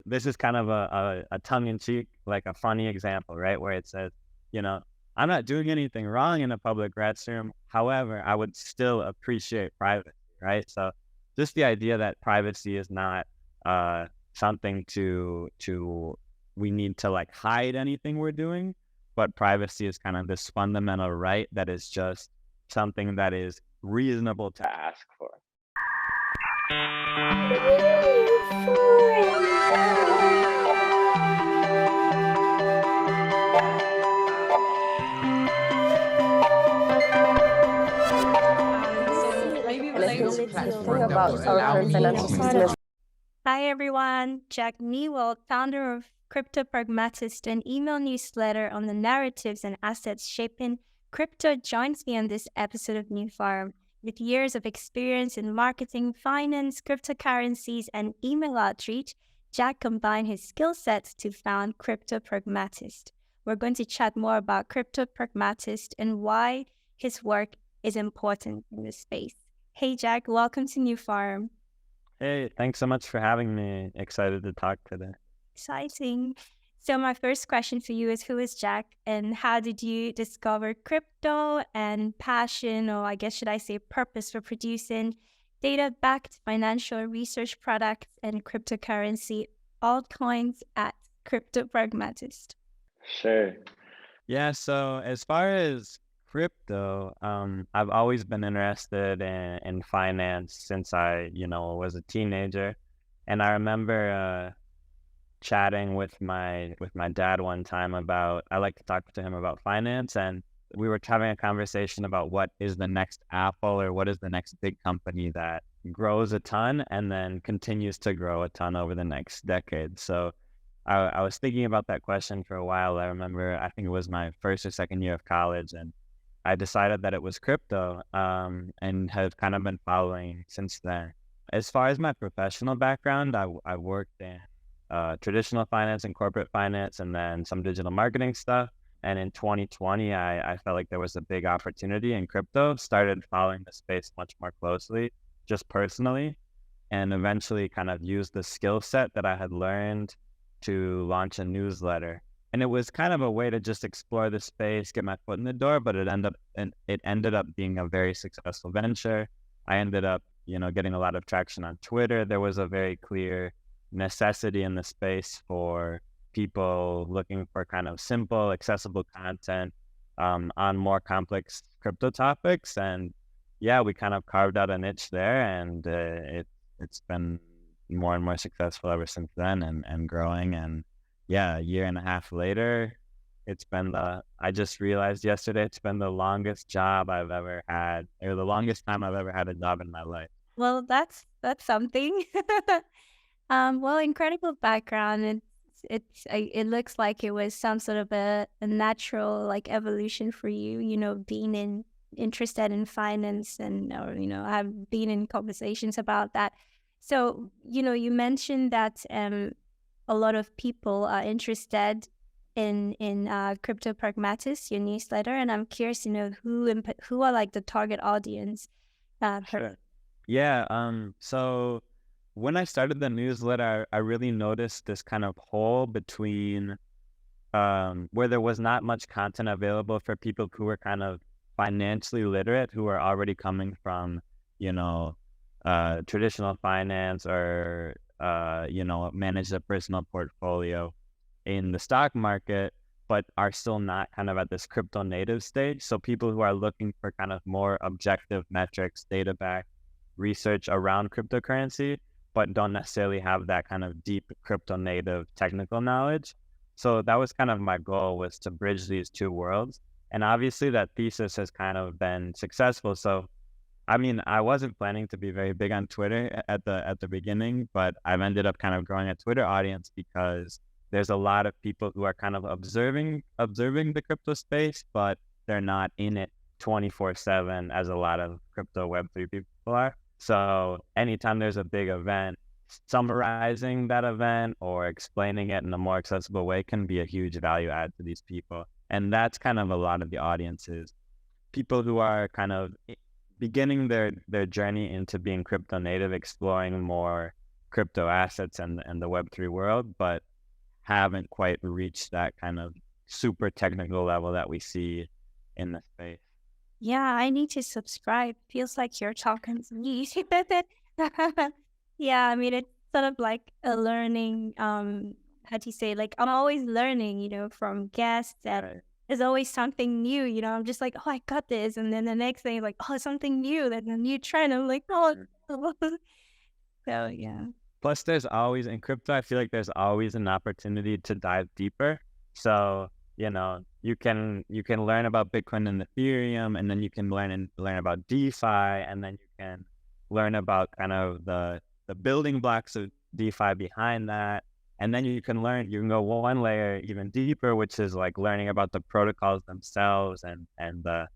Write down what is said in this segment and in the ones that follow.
this is kind of a tongue-in-cheek, like a funny example, right? Where it says, you know, I'm not doing anything wrong in a public restroom. However, I would still appreciate privacy, right? So just the idea that privacy is not something we need to like hide anything we're doing, but privacy is kind of this fundamental right that is just something that is reasonable to ask for. Hi everyone, Jack Niewald, founder of Crypto Pragmatist, an email newsletter on the narratives and assets shaping crypto, joins me on this episode of NEWFORUM. With years of experience in marketing, finance, cryptocurrencies, and email outreach, Jack combined his skill sets to found Crypto Pragmatist. We're going to chat more about Crypto Pragmatist and why his work is important in this space. Hey Jack, welcome to NEWFORUM. Hey, thanks so much for having me. Excited to talk today. Exciting. So my first question for you is, who is Jack and how did you discover crypto and passion, or I guess should I say purpose, for producing data-backed financial research products and cryptocurrency altcoins at Crypto Pragmatist? Sure. Yeah, so as far as crypto, I've always been interested in finance since I, was a teenager. And I remember chatting with my dad one time about, I like to talk to him about finance, and we were having a conversation about what is the next Apple or what is the next big company that grows a ton and then continues to grow a ton over the next decade. So I was thinking about that question for a while. I remember, I think it was my first or second year of college, and I decided that it was crypto, and have kind of been following since then. As far as my professional background, I worked in traditional finance and corporate finance, and then some digital marketing stuff. And in 2020, I felt like there was a big opportunity in crypto, started following the space much more closely, just personally, and eventually kind of used the skill set that I had learned to launch a newsletter. And it was kind of a way to just explore the space, get my foot in the door, but it ended up being a very successful venture. I ended up, getting a lot of traction on Twitter. There was a very clear necessity in the space for people looking for kind of simple, accessible content on more complex crypto topics. And yeah, we kind of carved out a niche there, and it's been more and more successful ever since then, and growing. And yeah, a year and a half later, I just realized yesterday, it's been the longest job I've ever had, or the longest time I've ever had a job in my life. Well, that's something. Well, incredible background. It looks like it was some sort of a natural like evolution for you, being interested in finance and, I've been in conversations about that. So, you mentioned that a lot of people are interested in Crypto Pragmatist, your newsletter, and I'm curious to know who are like the target audience. Sure. Yeah. So when I started the newsletter, I really noticed this kind of hole between where there was not much content available for people who were kind of financially literate, who are already coming from, traditional finance, or, manage a personal portfolio in the stock market, but are still not kind of at this crypto native stage. So people who are looking for kind of more objective metrics, data-backed research around cryptocurrency, but don't necessarily have that kind of deep crypto native technical knowledge. So that was kind of my goal, was to bridge these two worlds. And obviously that thesis has kind of been successful. So, I mean, I wasn't planning to be very big on Twitter at the beginning, but I've ended up kind of growing a Twitter audience because there's a lot of people who are kind of observing the crypto space, but they're not in it 24/7 as a lot of crypto Web3 people are. So anytime there's a big event, summarizing that event or explaining it in a more accessible way can be a huge value add to these people. And that's kind of a lot of the audiences. People who are kind of beginning their journey into being crypto native, exploring more crypto assets and the Web3 world, but haven't quite reached that kind of super technical level that we see in the space. Yeah, I need to subscribe. Feels like you're talking to me. Yeah, I mean, it's sort of like a learning, how do you say, like I'm always learning, from guests, and Right. there's always something new, I'm just like, oh, I got this. And then the next thing, like, oh, something new, then a new trend. I'm like, oh, so yeah. Plus, there's always in crypto, I feel like there's always an opportunity to dive deeper. So, you can learn about Bitcoin and Ethereum, and then you can learn about DeFi, and then you can learn about kind of the building blocks of DeFi behind that. And then you can go one layer even deeper, which is like learning about the protocols themselves and the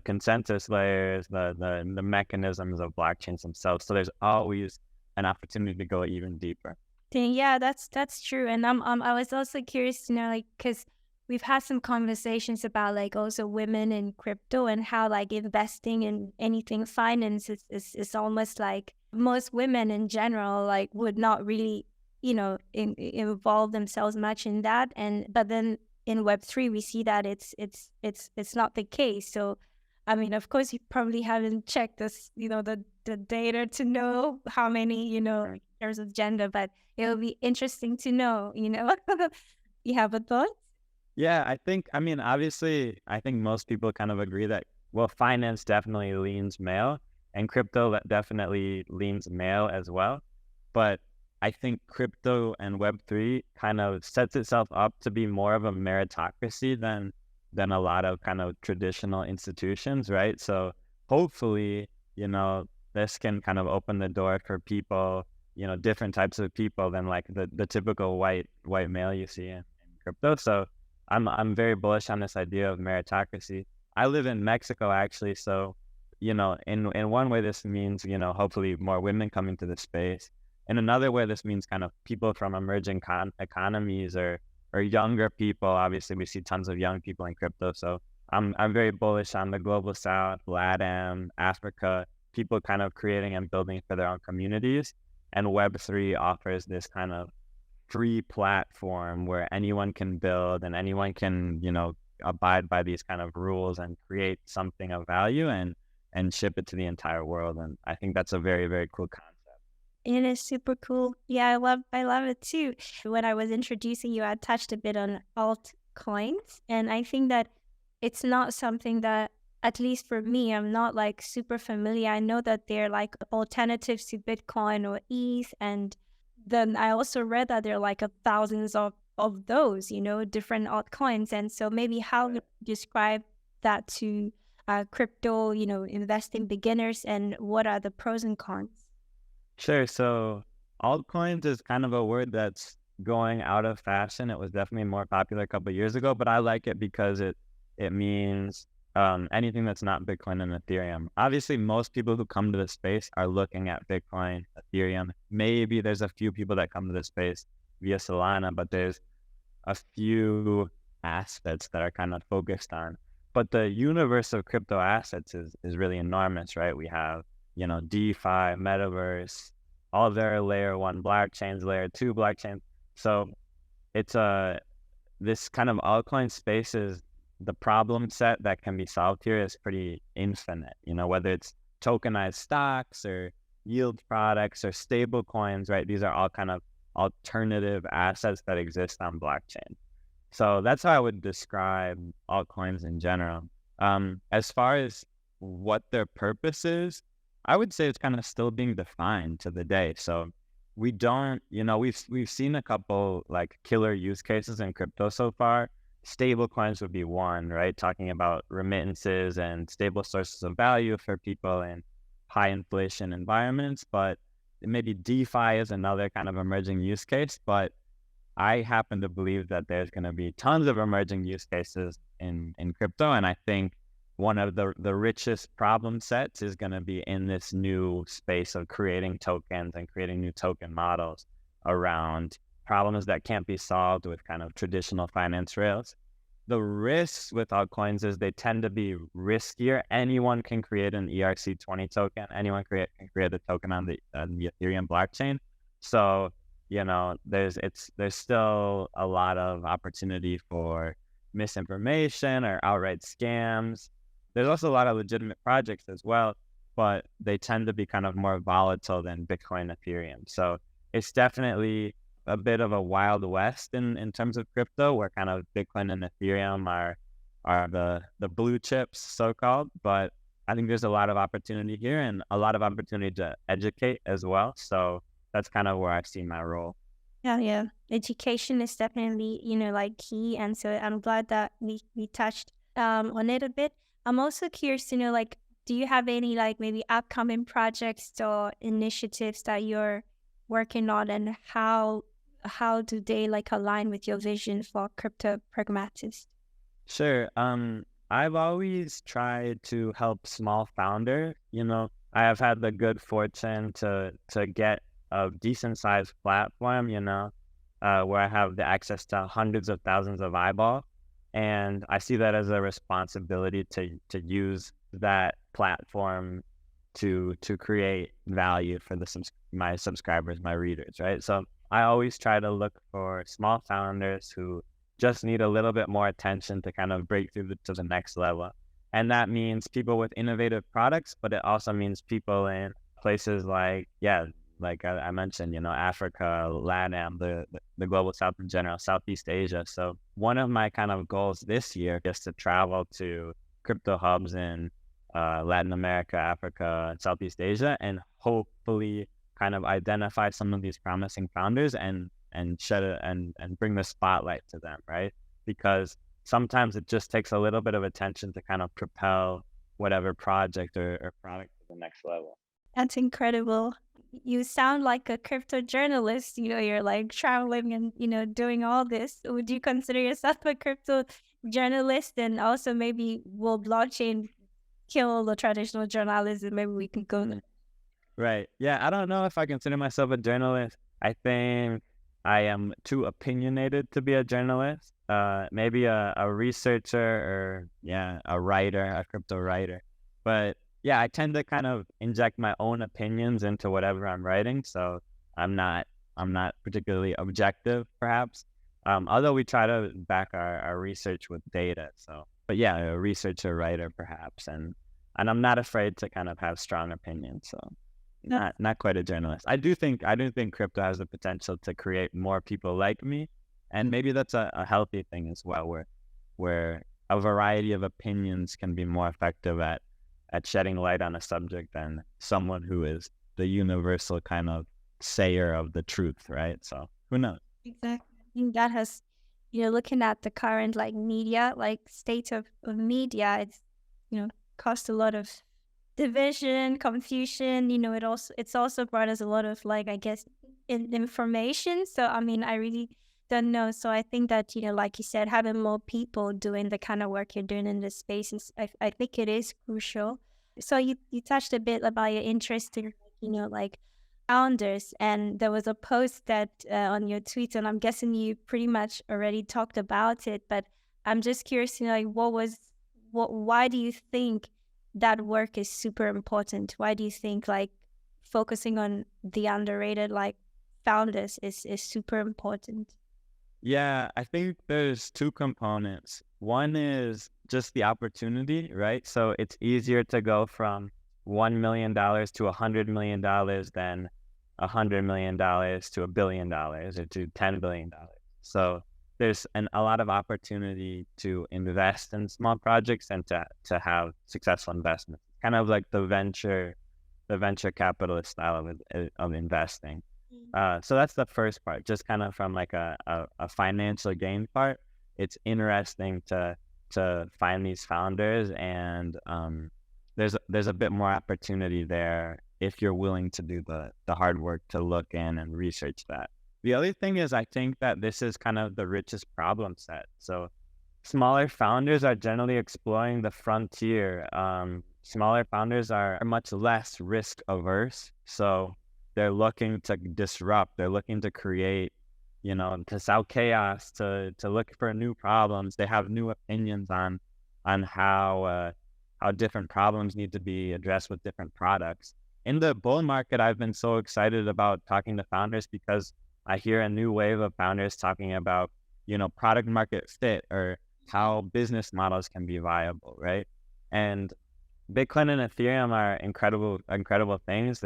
consensus layers, the mechanisms of blockchains themselves. So there's always an opportunity to go even deeper. Yeah, that's true. And I was also curious to know, like, because we've had some conversations about like also women in crypto and how like investing in anything finance is almost like most women in general like would not really involve themselves much in that. And but then in Web3 we see that it's not the case. So I mean, of course, you probably haven't checked this, the data to know how many, in terms of gender, but it will be interesting to know. You have a thought? Yeah, I mean, obviously, I think most people kind of agree that, well, finance definitely leans male and crypto definitely leans male as well. But I think crypto and Web3 kind of sets itself up to be more of a meritocracy than a lot of kind of traditional institutions, right? So hopefully, this can kind of open the door for people, different types of people than like the typical white male you see in crypto. So I'm very bullish on this idea of meritocracy. I live in Mexico actually, so in one way this means hopefully more women coming to the space. In another way, this means kind of people from emerging economies or younger people. Obviously, we see tons of young people in crypto, so I'm very bullish on the global South, LATAM, Africa, people kind of creating and building for their own communities. And Web3 offers this kind of free platform where anyone can build and anyone can, abide by these kind of rules and create something of value and ship it to the entire world. And I think that's a very, very cool concept. It is super cool. Yeah, I love it too. When I was introducing you, I touched a bit on altcoins, and I think that it's not something that, at least for me, I'm not like super familiar. I know that they're like alternatives to Bitcoin or ETH, and then I also read that there are like thousands of those, different altcoins. And so maybe how would you describe that to crypto, investing beginners, and what are the pros and cons? Sure. So altcoins is kind of a word that's going out of fashion. It was definitely more popular a couple of years ago, but I like it because it means anything that's not Bitcoin and Ethereum. Obviously, most people who come to the space are looking at Bitcoin, Ethereum. Maybe there's a few people that come to the space via Solana, but there's a few assets that are kind of focused on. But the universe of crypto assets is really enormous, right? We have DeFi, Metaverse, all their layer one blockchains, layer two blockchains. So it's this kind of altcoin space is the problem set that can be solved here is pretty infinite, whether it's tokenized stocks or yield products or stable coins, right? These are all kind of alternative assets that exist on blockchain. So that's how I would describe altcoins in general. As far as what their purpose is, I would say it's kind of still being defined to the day. So we don't, we've seen a couple like killer use cases in crypto so far. Stable coins would be one, right? Talking about remittances and stable sources of value for people in high inflation environments. But maybe DeFi is another kind of emerging use case. But I happen to believe that there's going to be tons of emerging use cases in crypto. And I think one of the richest problem sets is going to be in this new space of creating tokens and creating new token models around problems that can't be solved with kind of traditional finance rails. The risks with altcoins is they tend to be riskier. Anyone can create an ERC20 token. Anyone can create a token on the Ethereum blockchain. So, there's still a lot of opportunity for misinformation or outright scams. There's also a lot of legitimate projects as well, but they tend to be kind of more volatile than Bitcoin, Ethereum. So it's definitely a bit of a wild west in terms of crypto, where kind of Bitcoin and Ethereum are the blue chips, so called. But I think there's a lot of opportunity here and a lot of opportunity to educate as well. So that's kind of where I see my role. Yeah, yeah. Education is definitely, like key. And so I'm glad that we touched on it a bit. I'm also curious to know, like, do you have any like maybe upcoming projects or initiatives that you're working on, and how do they like align with your vision for Crypto Pragmatist? Sure. I've always tried to help small founder. I have had the good fortune to get a decent sized platform, where I have the access to hundreds of thousands of eyeballs. And I see that as a responsibility to use that platform to create value for my subscribers, my readers, right? So I always try to look for small founders who just need a little bit more attention to kind of break through to the next level. And that means people with innovative products, but it also means people in places like I mentioned, Africa, LATAM, the global South in general, Southeast Asia. So one of my kind of goals this year is to travel to crypto hubs in Latin America, Africa, and Southeast Asia, and hopefully kind of identify some of these promising founders and shed it and bring the spotlight to them, right? Because sometimes it just takes a little bit of attention to kind of propel whatever project or product to the next level. That's incredible. You sound like a crypto journalist. You're like traveling and, doing all this. Would you consider yourself a crypto journalist? And also maybe will blockchain kill the traditional journalism? Maybe we can go there. Right. Yeah, I don't know if I consider myself a journalist. I think I am too opinionated to be a journalist. Maybe a researcher or yeah, a writer, a crypto writer. But yeah, I tend to kind of inject my own opinions into whatever I'm writing. So I'm not particularly objective, perhaps. Although we try to back our research with data. So, but yeah, a researcher, writer, perhaps, and I'm not afraid to kind of have strong opinions. So not quite a journalist. I do think crypto has the potential to create more people like me, and maybe that's a healthy thing as well, where a variety of opinions can be more effective at shedding light on a subject than someone who is the universal kind of sayer of the truth, right? So who knows? Exactly. I think that has, looking at the current like media, like state of media, it's, caused a lot of division, confusion. It's also brought us a lot of like, I guess, information. So I mean, I really don't know. So I think that, like you said, having more people doing the kind of work you're doing in this space is, I think it is crucial. So you touched a bit about your interest in, like founders, and there was a post that on your tweet, and I'm guessing you pretty much already talked about it, but I'm just curious to know, like, why do you think that work is super important? Why do you think like focusing on the underrated like founders is super important? Yeah, I think there's two components. One is just the opportunity, right? So it's easier to go from $1 million to $100 million than $100 million to $1 billion or to $10 billion. So there's a lot of opportunity to invest in small projects and to have successful investments. Kind of like the venture capitalist style of investing. So that's the first part, just kind of from like a financial gain part. It's interesting to find these founders, and there's a bit more opportunity there if you're willing to do the hard work to look in and research that. The other thing is, I think that this is kind of the richest problem set. So smaller founders are generally exploring the frontier. Smaller founders are much less risk averse. So they're looking to disrupt, they're looking to create, to sow chaos, to look for new problems. They have new opinions on how different problems need to be addressed with different products. in the bull market, I've been so excited about talking to founders because I hear a new wave of founders talking about, product market fit or how business models can be viable, right? And Bitcoin and Ethereum are incredible things.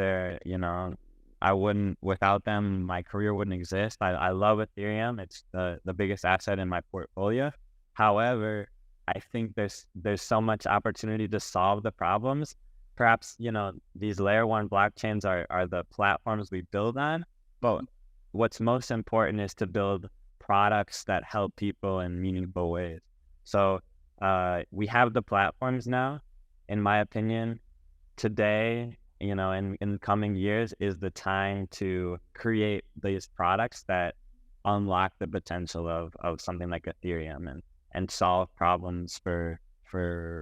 Without them, my career wouldn't exist. I love Ethereum. It's the biggest asset in my portfolio. However, I think there's so much opportunity to solve the problems. Perhaps, these layer one blockchains are the platforms we build on, but what's most important is to build products that help people in meaningful ways. So we have the platforms now. In my opinion, today, in coming years is the time to create these products that unlock the potential of something like Ethereum and solve problems for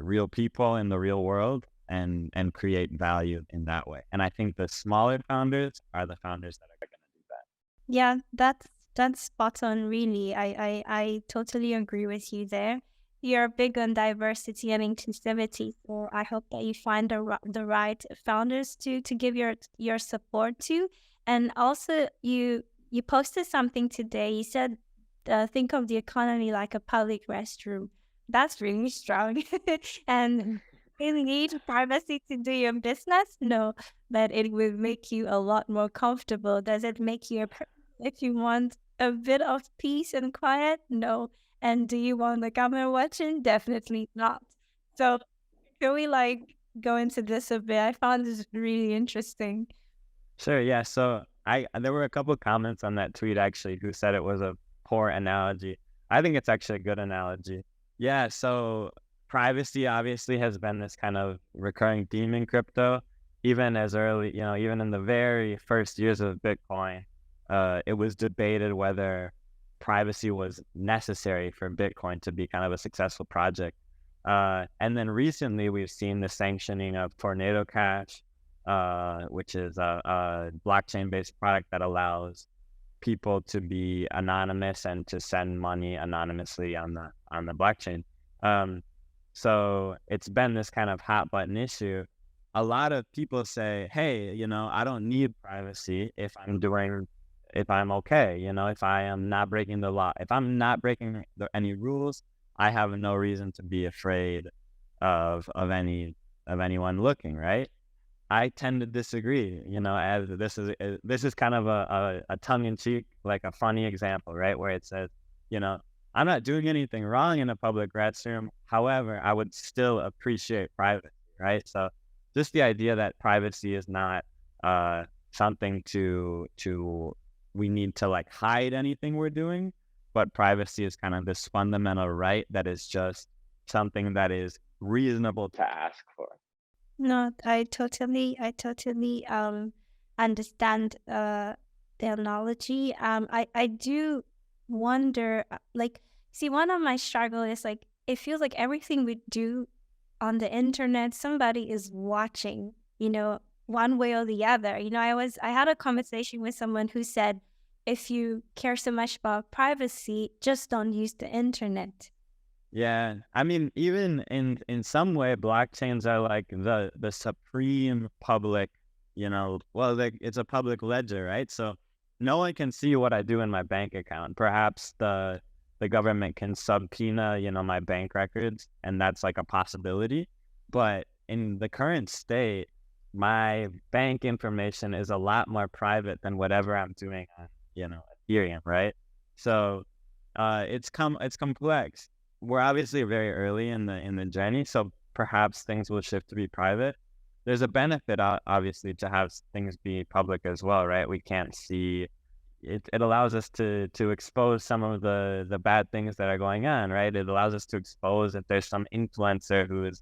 real people in the real world and create value in that way. And I think the smaller founders are the founders that are going to do that. Yeah, that's spot on, really. I totally agree with you there. You're big on diversity and inclusivity, so I hope that you find the right founders to give your support to. And also, you posted something today. You said, think of the economy like a public restroom. That's really strong. And really need privacy to do your business? No, but it will make you a lot more comfortable. Does it make you if you want a bit of peace and quiet? No. And do you want the camera watching? Definitely not. So can we go into this a bit? I found this really interesting. Sure, yeah. So there were a couple of comments on that tweet actually who said it was a poor analogy. I think it's actually a good analogy. Yeah, so privacy obviously has been this kind of recurring theme in crypto, even as early, even in the very first years of Bitcoin, it was debated whether privacy was necessary for Bitcoin to be kind of a successful project. And then recently we've seen the sanctioning of Tornado Cash, which is a blockchain-based product that allows people to be anonymous and to send money anonymously on the blockchain. So it's been this kind of hot button issue. A lot of people say, hey, I don't need privacy if I'm okay, if I am not breaking the law. If I'm not breaking any rules, I have no reason to be afraid of anyone looking, right? I tend to disagree, as this is kind of a tongue-in-cheek, like a funny example, right? Where it says, I'm not doing anything wrong in a public restroom. However, I would still appreciate privacy, right? So just the idea that privacy is not something we need to hide anything we're doing, but privacy is kind of this fundamental right that is just something that is reasonable to ask for. No, I totally understand the analogy. I do wonder, see, one of my struggle is it feels like everything we do on the internet, somebody is watching, one way or the other. I had a conversation with someone who said, if you care so much about privacy, just don't use the internet. Yeah, I mean, even in some way, blockchains are like the supreme public, well, it's a public ledger, right? So no one can see what I do in my bank account. Perhaps the government can subpoena, my bank records, and that's like a possibility. But in the current state, my bank information is a lot more private than whatever I'm doing on, Ethereum, right? So it's complex. We're obviously very early in the journey, so perhaps things will shift to be private. There's a benefit, obviously, to have things be public as well, right? We can't see it. It allows us to expose some of the bad things that are going on, right? It allows us to expose if there's some influencer who is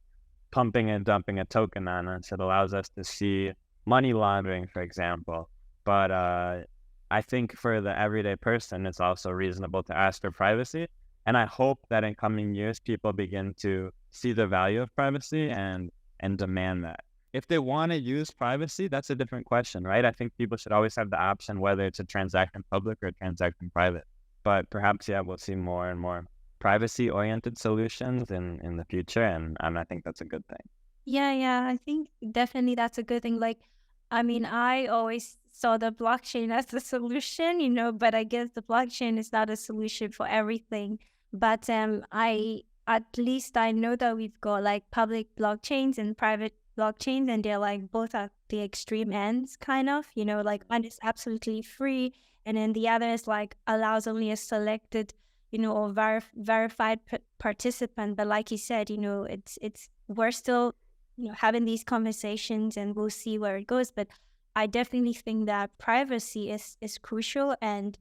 pumping and dumping a token on us. It allows us to see money laundering, for example. But I think for the everyday person, it's also reasonable to ask for privacy. And I hope that in coming years, people begin to see the value of privacy and demand that. If they want to use privacy, that's a different question, right? I think people should always have the option whether to transact in public or transact in private. But perhaps, yeah, we'll see more and more privacy-oriented solutions in the future, and I think that's a good thing. Yeah, I think definitely that's a good thing. I mean, I always saw the blockchain as the solution, but I guess the blockchain is not a solution for everything. But I at least I know that we've got like public blockchains and private blockchains, and they're like both at the extreme ends, kind of. Like one is absolutely free, and then the other is like allows only a selected, or verified participant. But like you said, it's we're still having these conversations, and we'll see where it goes. But I definitely think that privacy is crucial. And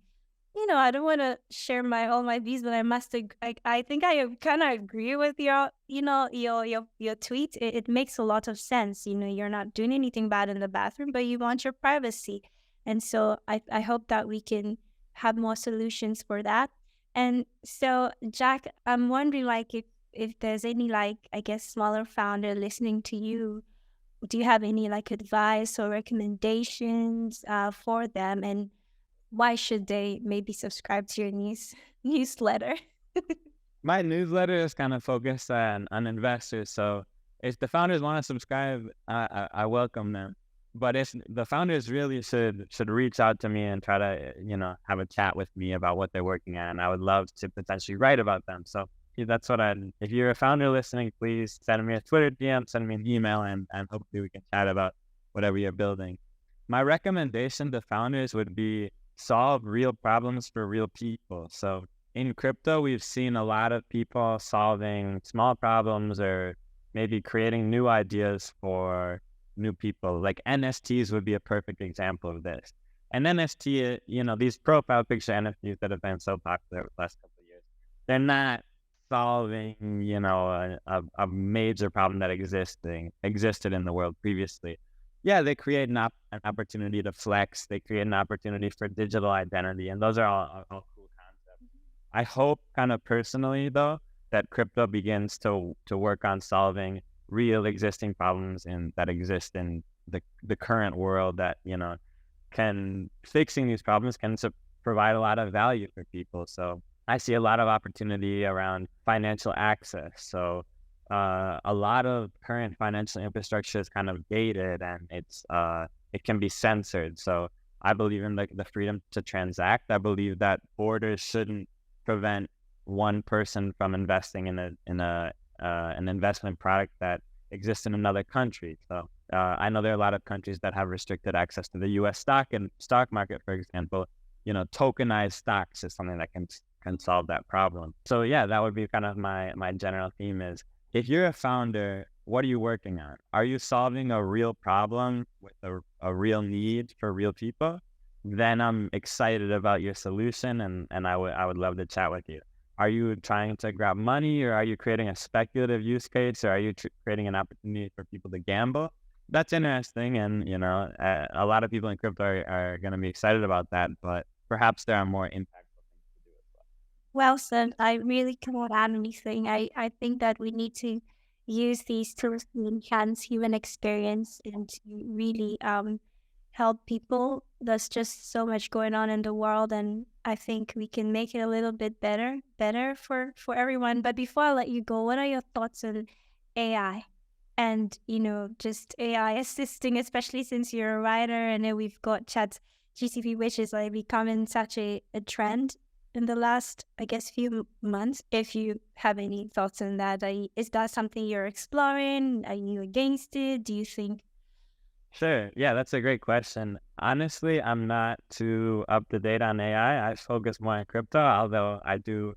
I don't want to share all my views, but I think I kind of agree with your tweet. It makes a lot of sense. You're not doing anything bad in the bathroom, but you want your privacy. And so I hope that we can have more solutions for that. And so, Jack, I'm wondering, like, if there's any, like, I guess, smaller founder listening to you, do you have any like advice or recommendations for them, and why should they maybe subscribe to your newsletter? My newsletter is kind of focused on investors. So if the founders want to subscribe, I welcome them. But if the founders really should reach out to me and try to, have a chat with me about what they're working on, I would love to potentially write about them. So that's what if you're a founder listening, please send me a Twitter DM, send me an email, and hopefully we can chat about whatever you're building. My recommendation to founders would be solve real problems for real people. So in crypto, we've seen a lot of people solving small problems or maybe creating new ideas for new people. Like NFTs would be a perfect example of this. An NFT, these profile picture NFTs that have been so popular over the last couple of years, they're not solving, a major problem that existed in the world previously. Yeah, they create an opportunity to flex. They create an opportunity for digital identity, and those are all cool concepts. I hope, kind of personally, though, that crypto begins to work on solving real existing problems that exist in the current world. That fixing these problems can provide a lot of value for people. So I see a lot of opportunity around financial access. So a lot of current financial infrastructure is kind of dated, and it can be censored. So I believe in the freedom to transact. I believe that borders shouldn't prevent one person from investing in an investment product that exists in another country. So I know there are a lot of countries that have restricted access to the U.S. stock market, for example. Tokenized stocks is something that can solve that problem. So yeah, that would be kind of my general theme is, if you're a founder, what are you working on? Are you solving a real problem with a real need for real people? Then I'm excited about your solution, and I would love to chat with you. Are you trying to grab money, or are you creating a speculative use case, or are you creating an opportunity for people to gamble? That's interesting, and a lot of people in crypto are going to be excited about that, but perhaps there are more impactful things to do as well. Well said. I really cannot add anything. I think that we need to use these tools to enhance human experience and to really help people. There's just so much going on in the world, and I think we can make it a little bit better for everyone. But before I let you go, what are your thoughts on AI? And just AI assisting, especially since you're a writer, and then we've got ChatGPT, which is like becoming such a trend in the last, I guess, few months. If you have any thoughts on that, is that something you're exploring? Are you against it? Do you think? Sure. Yeah, that's a great question. Honestly, I'm not too up to date on AI. I focus more on crypto, although I do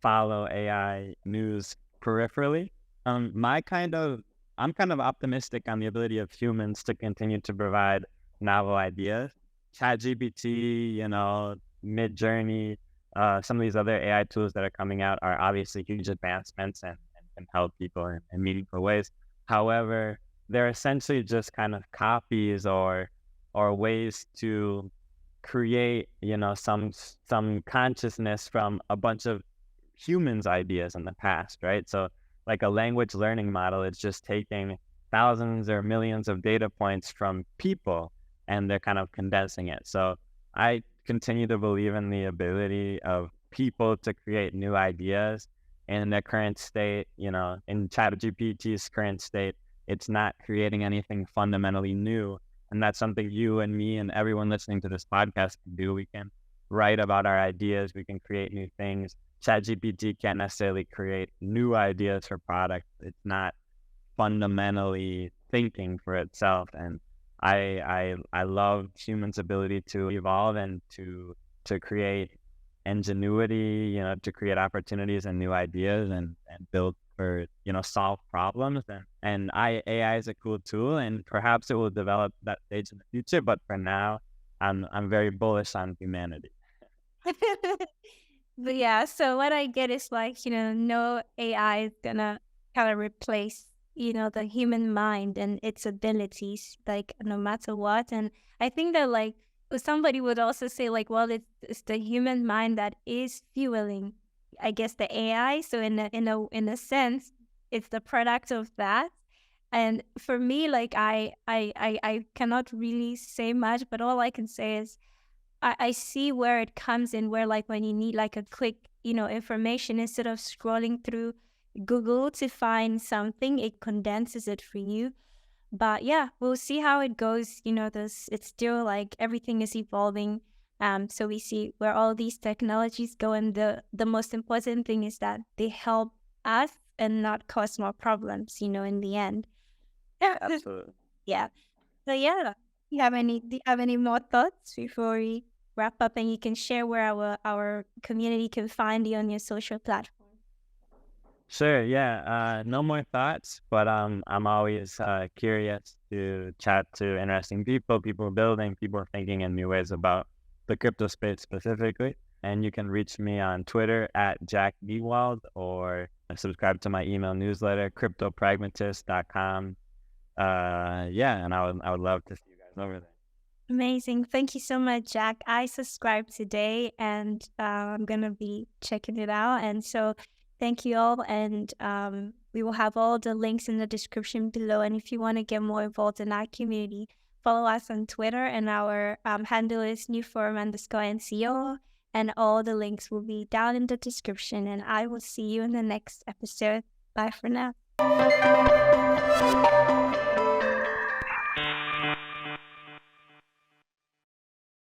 follow AI news peripherally. I'm kind of optimistic on the ability of humans to continue to provide novel ideas. ChatGPT, Midjourney, some of these other AI tools that are coming out are obviously huge advancements and can help people in meaningful ways. However, they're essentially just kind of copies or ways to create, some consciousness from a bunch of humans' ideas in the past, right? So like a language learning model, it's just taking thousands or millions of data points from people, and they're kind of condensing it. So I continue to believe in the ability of people to create new ideas in their current state. In ChatGPT's current state, it's not creating anything fundamentally new. And that's something you and me and everyone listening to this podcast can do. We can write about our ideas. We can create new things. ChatGPT can't necessarily create new ideas for products. It's not fundamentally thinking for itself. And I love humans' ability to evolve and to create ingenuity, to create opportunities and new ideas and build for, solve problems. And AI is a cool tool, and perhaps it will develop that stage in the future. But for now, I'm very bullish on humanity. But yeah, so what I get is like, no AI is gonna kind of replace, the human mind and its abilities, like no matter what. And I think that like somebody would also say like, well, it's the human mind that is fueling, I guess, the AI. So in a sense, it's the product of that. And for me, like I cannot really say much, but all I can say is I see where it comes in, where like when you need like a quick, information, instead of scrolling through Google to find something, it condenses it for you. But yeah, we'll see how it goes. It's still like everything is evolving. So we see where all these technologies go, and the most important thing is that they help us and not cause more problems, in the end. Absolutely. Yeah. So yeah, do you have any more thoughts before we wrap up, and you can share where our community can find you on your social platform? Sure. Yeah. No more thoughts, but I'm always curious to chat to interesting people building, people thinking in new ways about the crypto space specifically. And you can reach me on Twitter at Jack Niewald, or subscribe to my email newsletter, cryptopragmatist.com. Yeah, and I would love to see you guys over there. Amazing. Thank you so much, Jack. I subscribed today, and I'm going to be checking it out. And so thank you all. And we will have all the links in the description below. And if you want to get more involved in our community, follow us on Twitter. And our handle is NEWFORUM_NCO. And all the links will be down in the description. And I will see you in the next episode. Bye for now.